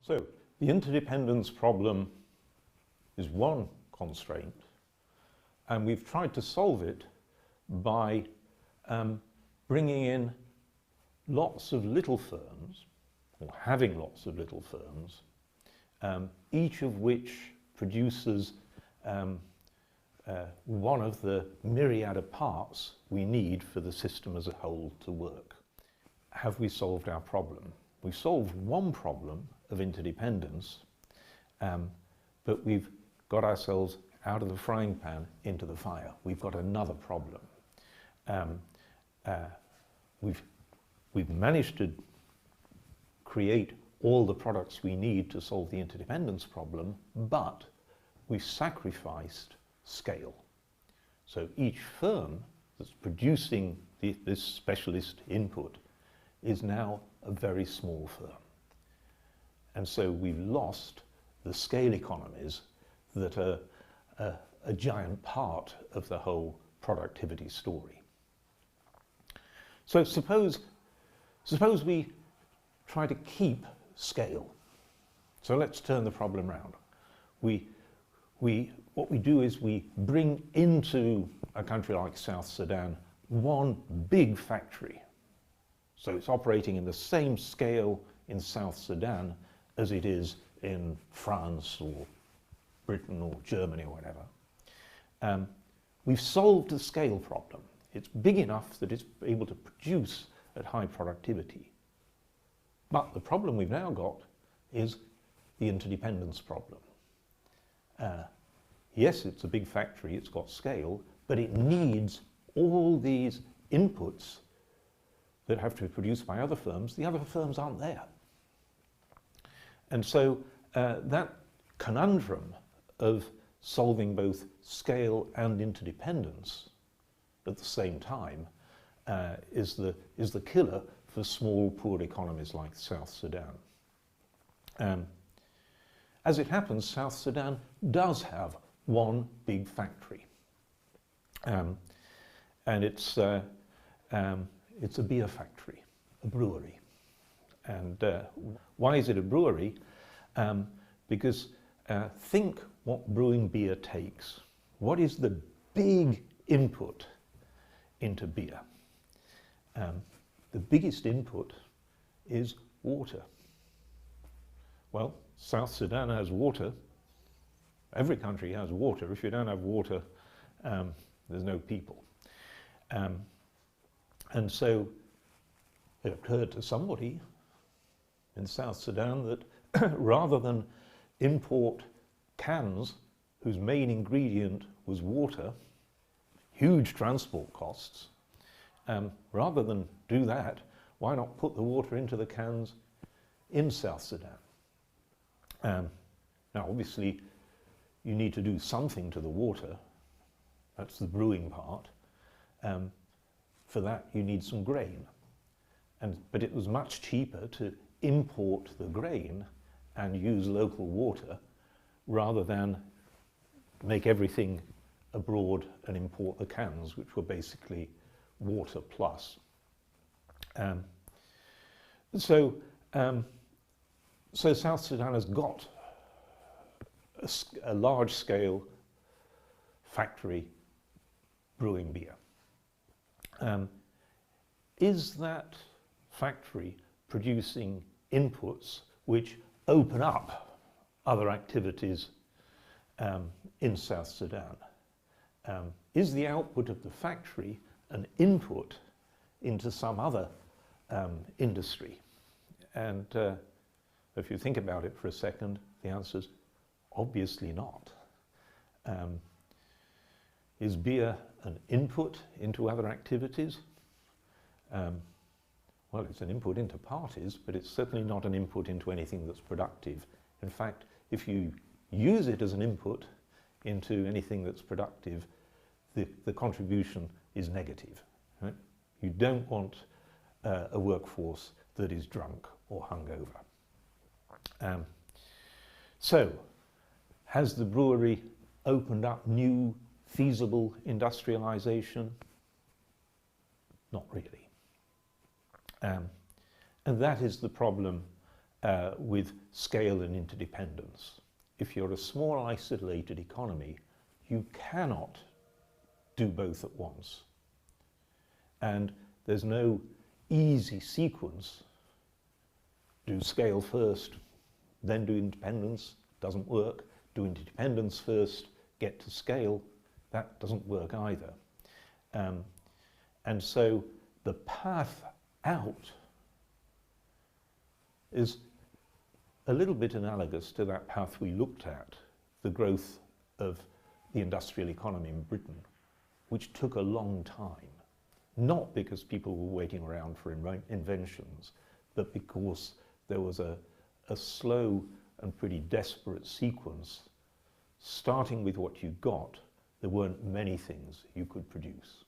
So the interdependence problem is one constraint, and we've tried to solve it by bringing in lots of little firms, or having lots of little firms, each of which produces one of the myriad of parts we need for the system as a whole to work. Have we solved our problem? We've solved one problem of interdependence, but we've got ourselves out of the frying pan into the fire. We've got another problem. We've managed to create all the products we need to solve the interdependence problem, but we've sacrificed scale. So each firm that's producing this specialist input is now a very small firm. And so we've lost the scale economies that are a giant part of the whole productivity story. So suppose we try to keep scale. So let's turn the problem around. What we do is we bring into a country like South Sudan one big factory. So it's operating in the same scale in South Sudan as it is in France or Britain or Germany or whatever. We've solved the scale problem. It's big enough that it's able to produce at high productivity. But the problem we've now got is the interdependence problem. Yes, it's a big factory, it's got scale, but it needs all these inputs that have to be produced by other firms. The other firms aren't there. And so that conundrum of solving both scale and interdependence at the same time is the killer for small, poor economies like South Sudan. As it happens, South Sudan does have one big factory, and it's a beer factory, a brewery. And why is it a brewery? Because think what brewing beer takes. What is the big input into beer? The biggest input is water. Well, South Sudan has water. Every country has water. If you don't have water, there's no people. And so it occurred to somebody in South Sudan that rather than import cans whose main ingredient was water, huge transport costs, rather than do that, why not put the water into the cans in South Sudan? Now obviously you need to do something to the water. That's the brewing part. For that you need some grain. But it was much cheaper to import the grain and use local water rather than make everything abroad and import the cans, which were basically water plus. So South Sudan has got a large-scale factory brewing beer. Is that factory producing inputs which open up other activities in South Sudan? Is the output of the factory an input into some other industry? And if you think about it for a second, the answer is obviously not. Is beer an input into other activities? Well, it's an input into parties, but it's certainly not an input into anything that's productive. In fact, if you use it as an input into anything that's productive, the contribution is negative. Right? You don't want a workforce that is drunk or hungover. So, has the brewery opened up new feasible industrialization? Not really. And that is the problem with scale and interdependence. If you're a small isolated economy, you cannot do both at once. And there's no easy sequence. Do scale first, then do independence, doesn't work. Do interdependence first, get to scale, that doesn't work either. And so the path out is a little bit analogous to that path we looked at, the growth of the industrial economy in Britain, which took a long time, not because people were waiting around for inventions, but because there was a slow and pretty desperate sequence. Starting with what you got, there weren't many things you could produce.